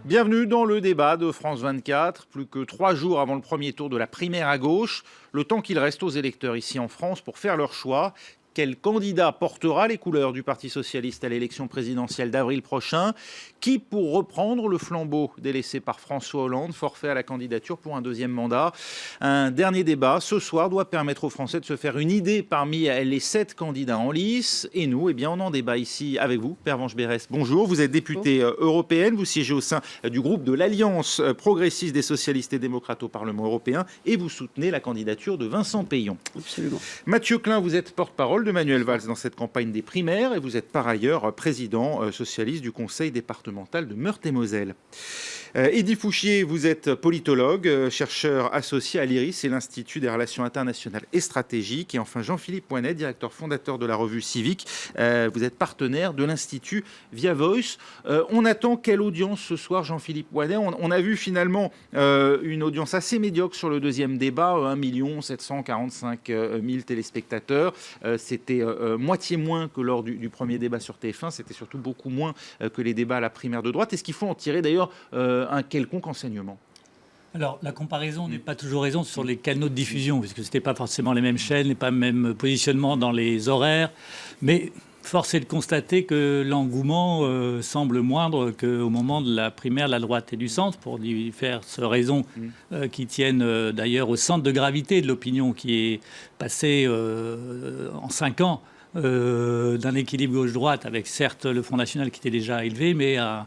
Bienvenue dans le débat de France 24. Plus que 3 jours avant le premier tour de la primaire à gauche, le temps qu'il reste aux électeurs ici en France pour faire leur choix. Quel candidat portera les couleurs du Parti socialiste à l'élection présidentielle d'avril prochain? Qui pour reprendre le flambeau délaissé par François Hollande, forfait à la candidature pour un deuxième mandat? Un dernier débat ce soir doit permettre aux Français de se faire une idée parmi les 7 candidats en lice. Et nous, on en débat ici avec vous. Pervenche Berès, bonjour. Vous êtes députée européenne, vous siégez au sein du groupe de l'Alliance progressiste des socialistes et démocrates au Parlement européen et vous soutenez la candidature de Vincent Peillon. Absolument. Mathieu Klein, vous êtes porte-parole de Manuel Valls dans cette campagne des primaires et vous êtes par ailleurs président socialiste du conseil départemental de Meurthe-et-Moselle. Eddy Fouchier, vous êtes politologue, chercheur associé à l'IRIS et l'Institut des relations internationales et stratégiques. Et enfin Jean-Philippe Ouannet, directeur fondateur de la revue Civique. Vous êtes partenaire de l'Institut Via Voice. On attend quelle audience ce soir, Jean-Philippe Ouannet? On a vu finalement une audience assez médiocre sur le deuxième débat, 1 745 000 téléspectateurs. C'était moitié moins que lors du premier débat sur TF1. C'était surtout beaucoup moins que les débats à la primaire de droite. Est-ce qu'il faut en tirer d'ailleurs un quelconque enseignement? Alors, la comparaison n'est pas toujours raison sur les canaux de diffusion, puisque ce n'était pas forcément les mêmes chaînes, pas le même positionnement dans les horaires. Mais force est de constater que l'engouement semble moindre qu'au moment de la primaire de la droite et du centre, pour diverses raisons qui tiennent d'ailleurs au centre de gravité de l'opinion qui est passé en 5 ans. D'un équilibre gauche-droite avec certes le Front National qui était déjà élevé, mais un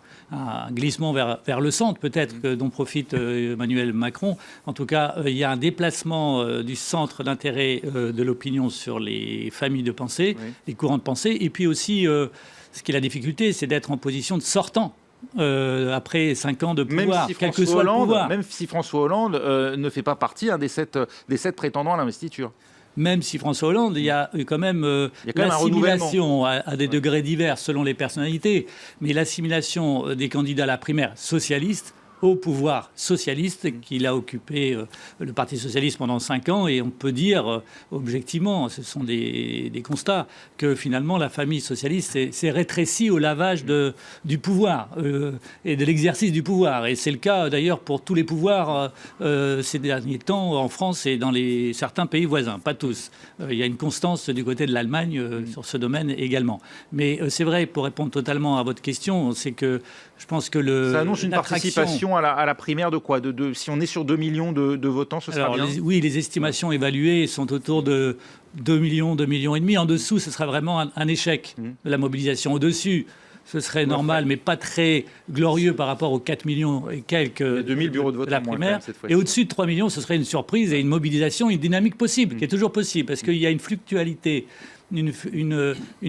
glissement vers le centre peut-être dont profite Emmanuel Macron. En tout cas, il y a un déplacement du centre d'intérêt de l'opinion sur les familles de pensée, les courants de pensée, et puis aussi ce qui est la difficulté, c'est d'être en position de sortant. Après 5 ans de pouvoir, quel que soit le pouvoir. Même si François Hollande ne fait pas partie des 7 prétendants à l'investiture. Même si François Hollande, il y a quand même l'assimilation à des degrés divers selon les personnalités, mais l'assimilation des candidats à la primaire socialiste au pouvoir socialiste qu'il a occupé le Parti socialiste pendant 5 ans. Et on peut dire objectivement, ce sont des constats, que finalement la famille socialiste s'est rétrécie au lavage du pouvoir et de l'exercice du pouvoir. Et c'est le cas d'ailleurs pour tous les pouvoirs ces derniers temps en France et dans certains pays voisins, pas tous. Il y a une constance du côté de l'Allemagne sur ce domaine également. Mais c'est vrai, pour répondre totalement à votre question, c'est que je pense que ça annonce une participation à la primaire de quoi? Si on est sur 2 millions de votants, ce sera bien. Oui, les estimations évaluées sont autour de 2 millions, 2,5 millions. En dessous, ce sera vraiment un échec de la mobilisation. Au-dessus, ce serait normal, mais pas très glorieux par rapport aux 4 millions et quelques 2000 bureaux de vote de la en moins, primaire. cette fois-ci. Et au-dessus de 3 millions, ce serait une surprise et une mobilisation, une dynamique possible, qui est toujours possible, parce qu'il y a une fluctualité, une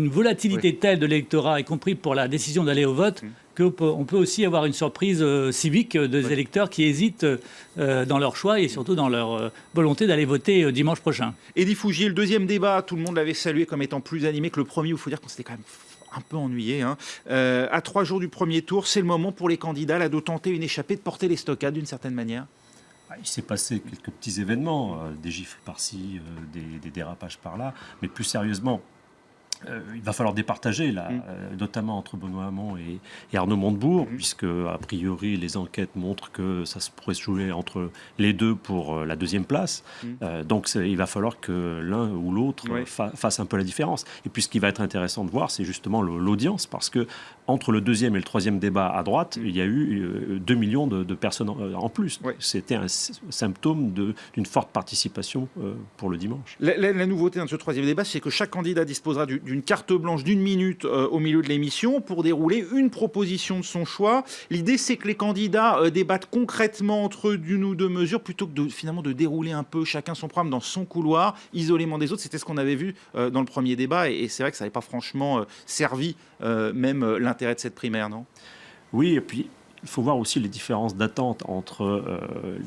volatilité telle de l'électorat, y compris pour la décision d'aller au vote, qu'on peut aussi avoir une surprise civique des électeurs qui hésitent dans leur choix et surtout dans leur volonté d'aller voter dimanche prochain. Eddy Fouchier, le deuxième débat, tout le monde l'avait salué comme étant plus animé que le premier, où il faut dire qu'on s'était quand même un peu ennuyé. À 3 jours du premier tour, c'est le moment pour les candidats là, de tenter une échappée, de porter les stockades d'une certaine manière. Il s'est passé quelques petits événements, des gifles par-ci, des dérapages par-là, mais plus sérieusement, il va falloir départager, là, notamment entre Benoît Hamon et Arnaud Montebourg, puisque, a priori, les enquêtes montrent que ça se pourrait se jouer entre les deux pour la deuxième place. Donc, il va falloir que l'un ou l'autre fasse un peu la différence. Et puis, ce qui va être intéressant de voir, c'est justement l'audience, parce que entre le deuxième et le troisième débat à droite, il y a eu 2 millions de personnes en plus. C'était un symptôme d'une forte participation pour le dimanche. La nouveauté de ce troisième débat, c'est que chaque candidat disposera d'une carte blanche d'1 minute au milieu de l'émission pour dérouler une proposition de son choix. L'idée, c'est que les candidats débattent concrètement entre eux d'une ou deux mesures plutôt que finalement de dérouler un peu chacun son programme dans son couloir, isolément des autres. C'était ce qu'on avait vu dans le premier débat et c'est vrai que ça n'avait pas franchement servi même l'intérêt de cette primaire, non? Oui, et puis il faut voir aussi les différences d'attente entre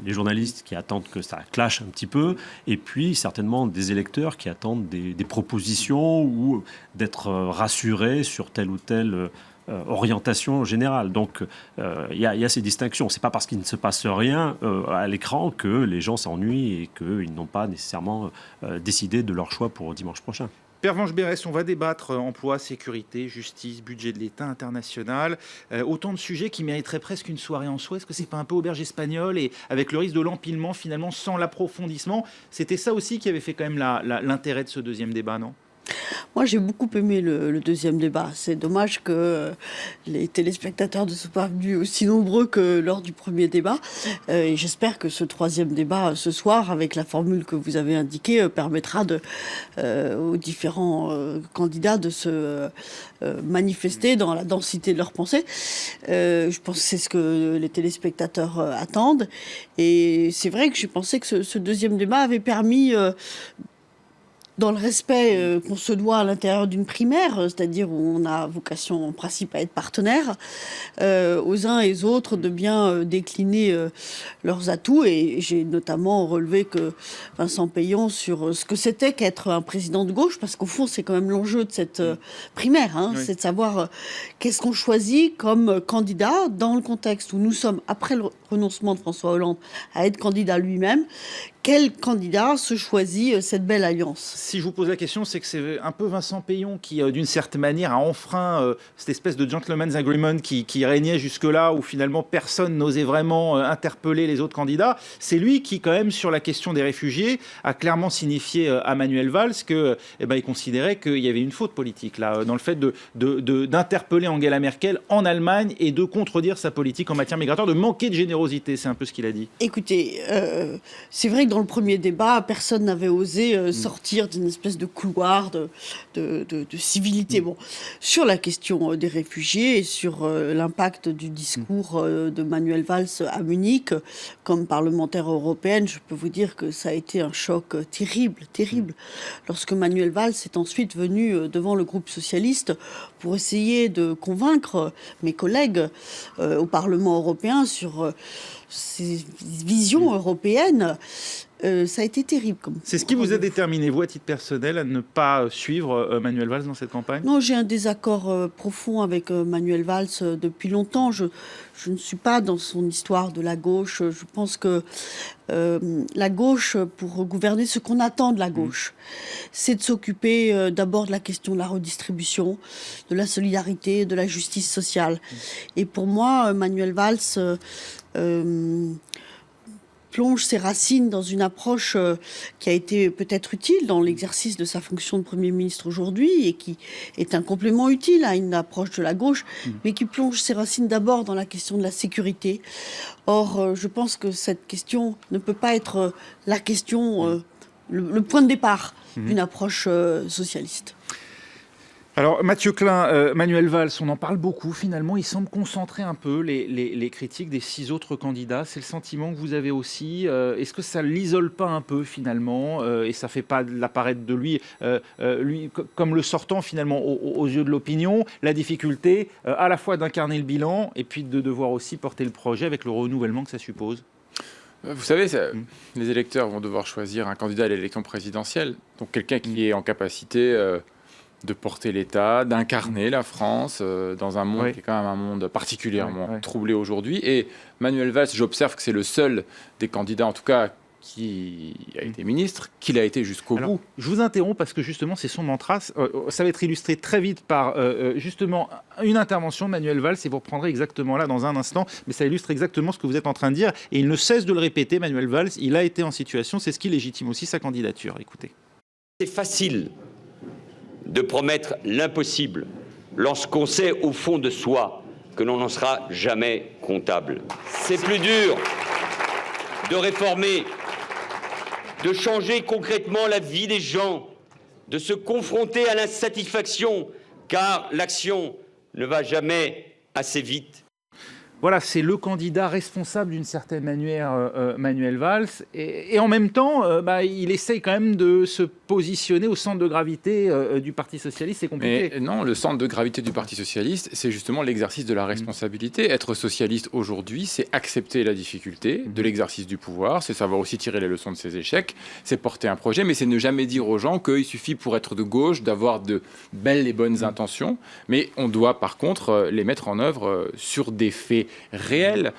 les journalistes qui attendent que ça clash un petit peu et puis certainement des électeurs qui attendent des propositions ou d'être rassurés sur telle ou telle orientation générale. Donc il y a ces distinctions. C'est pas parce qu'il ne se passe rien à l'écran que les gens s'ennuient et qu'ils n'ont pas nécessairement décidé de leur choix pour dimanche prochain. Pervenche Berès, on va débattre emploi, sécurité, justice, budget de l'État, international. Autant de sujets qui mériteraient presque une soirée en soi. Est-ce que c'est pas un peu auberge espagnole et avec le risque de l'empilement finalement sans l'approfondissement? C'était ça aussi qui avait fait quand même l'intérêt de ce deuxième débat, non? Moi, j'ai beaucoup aimé le deuxième débat. C'est dommage que les téléspectateurs ne soient pas venus aussi nombreux que lors du premier débat. Et j'espère que ce troisième débat ce soir, avec la formule que vous avez indiquée, permettra aux différents candidats de se manifester dans la densité de leurs pensées. Je pense que c'est ce que les téléspectateurs attendent. Et c'est vrai que j'ai pensé que ce deuxième débat avait permis... dans le respect qu'on se doit à l'intérieur d'une primaire, c'est-à-dire où on a vocation en principe à être partenaire, aux uns et aux autres de bien décliner leurs atouts. Et j'ai notamment relevé que Vincent Peillon sur ce que c'était qu'être un président de gauche, parce qu'au fond c'est quand même l'enjeu de cette primaire, hein, oui. C'est de savoir qu'est-ce qu'on choisit comme candidat dans le contexte où nous sommes, après le renoncement de François Hollande, à être candidat lui-même. Quel candidat se choisit cette belle alliance? Si je vous pose la question, c'est que c'est un peu Vincent Peillon qui, d'une certaine manière, a enfreint cette espèce de gentleman's agreement qui régnait jusque-là, où finalement personne n'osait vraiment interpeller les autres candidats. C'est lui qui, quand même, sur la question des réfugiés, a clairement signifié à Manuel Valls il considérait qu'il y avait une faute politique là, dans le fait d'interpeller Angela Merkel en Allemagne et de contredire sa politique en matière migratoire, de manquer de générosité. C'est un peu ce qu'il a dit. Écoutez, c'est vrai que dans le premier débat, personne n'avait osé sortir d'une espèce de couloir de civilité. Bon, sur la question des réfugiés et sur l'impact du discours de Manuel Valls à Munich, comme parlementaire européenne, je peux vous dire que ça a été un choc terrible. Lorsque Manuel Valls est ensuite venu devant le groupe socialiste pour essayer de convaincre mes collègues au Parlement européen sur ces visions européennes, ça a été terrible. C'est ce qui vous a déterminé, vous, à titre personnel, à ne pas suivre Manuel Valls dans cette campagne? Non, j'ai un désaccord profond avec Manuel Valls depuis longtemps. Je ne suis pas dans son histoire de la gauche. Je pense que la gauche, pour gouverner, ce qu'on attend de la gauche, c'est de s'occuper d'abord de la question de la redistribution, de la solidarité, de la justice sociale. Et pour moi, Manuel Valls plonge ses racines dans une approche qui a été peut-être utile dans l'exercice de sa fonction de Premier ministre aujourd'hui et qui est un complément utile à une approche de la gauche, mais qui plonge ses racines d'abord dans la question de la sécurité. Or, je pense que cette question ne peut pas être la question, le point de départ d'une approche socialiste. Alors, Mathieu Klein, Manuel Valls, on en parle beaucoup finalement. Il semble concentrer un peu les critiques des 6 autres candidats. C'est le sentiment que vous avez aussi. Est-ce que ça ne l'isole pas un peu finalement et ça ne fait pas l'apparaître de lui comme le sortant finalement aux yeux de l'opinion? La difficulté à la fois d'incarner le bilan et puis de devoir aussi porter le projet avec le renouvellement que ça suppose. Vous savez, les électeurs vont devoir choisir un candidat à l'élection présidentielle. Donc quelqu'un qui est en capacité... de porter l'État, d'incarner la France dans un monde qui est quand même un monde particulièrement troublé aujourd'hui. Et Manuel Valls, j'observe que c'est le seul des candidats, en tout cas, qui a été ministre, qu'il a été jusqu'au bout. Je vous interromps parce que justement, c'est son mantra. Ça va être illustré très vite par justement une intervention de Manuel Valls et vous reprendrez exactement là dans un instant. Mais ça illustre exactement ce que vous êtes en train de dire. Et il ne cesse de le répéter, Manuel Valls. Il a été en situation, c'est ce qui légitime aussi sa candidature. Écoutez. C'est facile de promettre l'impossible lorsqu'on sait au fond de soi que l'on n'en sera jamais comptable. C'est plus dur de réformer, de changer concrètement la vie des gens, de se confronter à l'insatisfaction, car l'action ne va jamais assez vite. Voilà, c'est le candidat responsable d'une certaine manière, Manuel Valls. Et en même temps, il essaye quand même de se positionner au centre de gravité du Parti socialiste. C'est compliqué. Mais non, le centre de gravité du Parti socialiste, c'est justement l'exercice de la responsabilité. Être socialiste aujourd'hui, c'est accepter la difficulté de l'exercice du pouvoir, c'est savoir aussi tirer les leçons de ses échecs, c'est porter un projet, mais c'est ne jamais dire aux gens qu'il suffit pour être de gauche d'avoir de belles et bonnes intentions. Mais on doit par contre les mettre en œuvre sur des faits réels.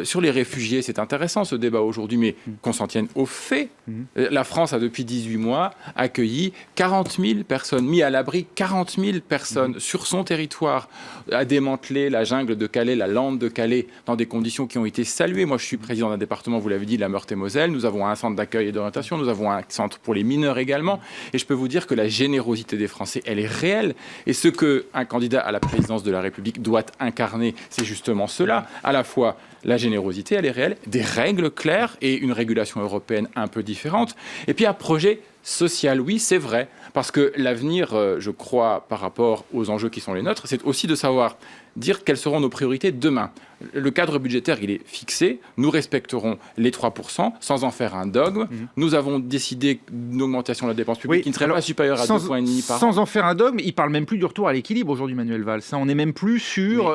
Sur les réfugiés, c'est intéressant ce débat aujourd'hui, mais qu'on s'en tienne aux faits. La France a depuis 18 mois accueilli 40 000 personnes, mis à l'abri 40 000 personnes sur son territoire, a démantelé la jungle de Calais, la lande de Calais, dans des conditions qui ont été saluées. Moi, je suis président d'un département, vous l'avez dit, la Meurthe-et-Moselle. Nous avons un centre d'accueil et d'orientation, nous avons un centre pour les mineurs également. Et je peux vous dire que la générosité des Français, elle est réelle. Et ce qu'un candidat à la présidence de la République doit incarner, c'est justement cela. À la fois, la générosité, elle est réelle, des règles claires et une régulation européenne un peu différente. Et puis un projet social, oui, c'est vrai. Parce que l'avenir, je crois, par rapport aux enjeux qui sont les nôtres, c'est aussi de savoir dire quelles seront nos priorités demain. Le cadre budgétaire, il est fixé. Nous respecterons les 3% sans en faire un dogme. Nous avons décidé une augmentation de la dépense publique qui ne serait pas supérieure à 2,5 points par an. Sans en faire un dogme, il ne parle même plus du retour à l'équilibre aujourd'hui, Manuel Valls. On n'est même plus sur,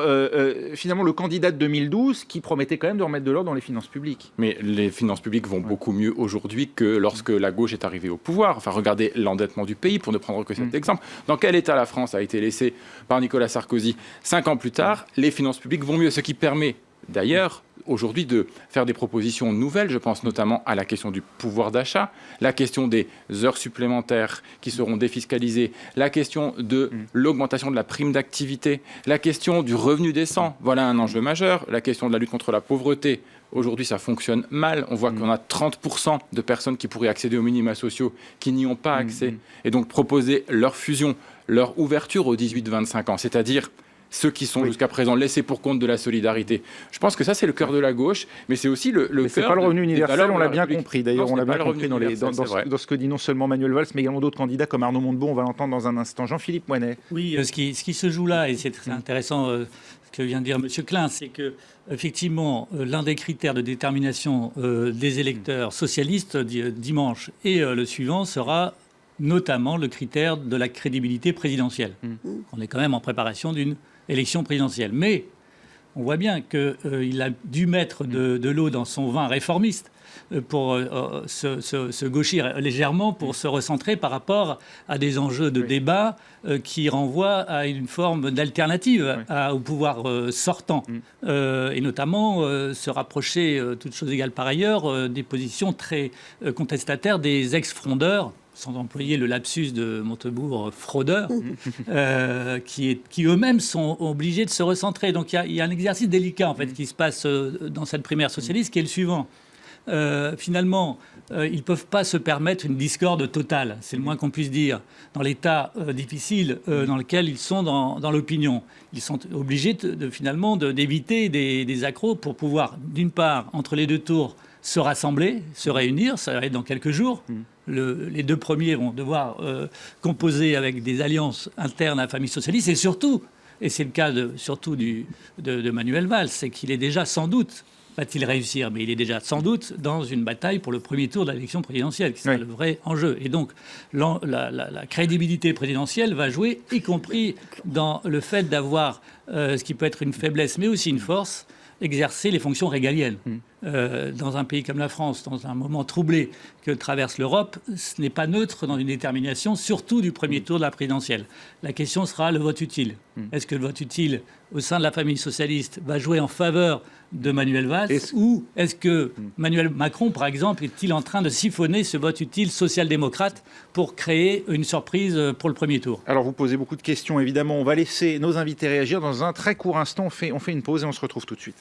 finalement, le candidat de 2012 qui promettait quand même de remettre de l'ordre dans les finances publiques. Mais les finances publiques vont beaucoup mieux aujourd'hui que lorsque la gauche est arrivée au pouvoir. Enfin, regardez l'endettement du pays, pour ne prendre que cet exemple. Dans quel état la France a été laissée par Nicolas Sarkozy 5 ans plus tard, les finances publiques vont mieux, ce qui permet d'ailleurs aujourd'hui de faire des propositions nouvelles. Je pense notamment à la question du pouvoir d'achat, la question des heures supplémentaires qui seront défiscalisées, la question de l'augmentation de la prime d'activité, la question du revenu décent. Voilà un enjeu majeur. La question de la lutte contre la pauvreté. Aujourd'hui, ça fonctionne mal. On voit qu'on a 30% de personnes qui pourraient accéder aux minima sociaux qui n'y ont pas accès. Et donc proposer leur fusion, leur ouverture aux 18-25 ans, c'est-à-dire ceux qui sont jusqu'à présent laissés pour compte de la solidarité. Je pense que ça, c'est le cœur de la gauche, mais c'est aussi le cœur... C'est pas le revenu universel, on l'a bien compris. D'ailleurs, non, on l'a bien pas compris dans ce que dit non seulement Manuel Valls, mais également d'autres candidats comme Arnaud Montebourg, on va l'entendre dans un instant. Jean-Philippe Moinet. Oui, ce qui se joue là, et c'est très intéressant ce que vient de dire M. Klein, c'est que effectivement, l'un des critères de détermination des électeurs socialistes dimanche et le suivant sera notamment le critère de la crédibilité présidentielle. On est quand même en préparation d'une élection présidentielle. Mais on voit bien qu'il a dû mettre de l'eau dans son vin réformiste pour se gauchir légèrement, pour se recentrer par rapport à des enjeux de débat qui renvoient à une forme d'alternative au pouvoir sortant. Et notamment se rapprocher, toutes choses égales par ailleurs, des positions très contestataires des ex-frondeurs, sans employer le lapsus de Montebourg, fraudeurs, qui eux-mêmes sont obligés de se recentrer. Donc il y a un exercice délicat en fait, qui se passe dans cette primaire socialiste, qui est le suivant. Finalement, ils ne peuvent pas se permettre une discorde totale, c'est le moins qu'on puisse dire, dans l'état difficile dans lequel ils sont dans l'opinion. Ils sont obligés finalement d'éviter des accros pour pouvoir, d'une part, entre les deux tours, se rassembler, se réunir, ça va être dans quelques jours. Les deux premiers vont devoir composer avec des alliances internes à la famille socialiste, et surtout, et c'est le cas surtout de Manuel Valls, c'est qu'il est déjà sans doute, va-t-il réussir, mais il est déjà sans doute dans une bataille pour le premier tour de l'élection présidentielle, qui sera le vrai enjeu. Et donc, la crédibilité présidentielle va jouer, y compris dans le fait d'avoir ce qui peut être une faiblesse, mais aussi une force, exercer les fonctions régaliennes. Dans un pays comme la France, dans un moment troublé que traverse l'Europe, ce n'est pas neutre dans une détermination, surtout du premier tour de la présidentielle. La question sera le vote utile. Est-ce que le vote utile au sein de la famille socialiste va jouer en faveur de Manuel Valls, ou est-ce que Emmanuel Macron, par exemple, est-il en train de siphonner ce vote utile social-démocrate pour créer une surprise pour le premier tour? Alors vous posez beaucoup de questions, évidemment. On va laisser nos invités réagir dans un très court instant. On fait une pause et on se retrouve tout de suite.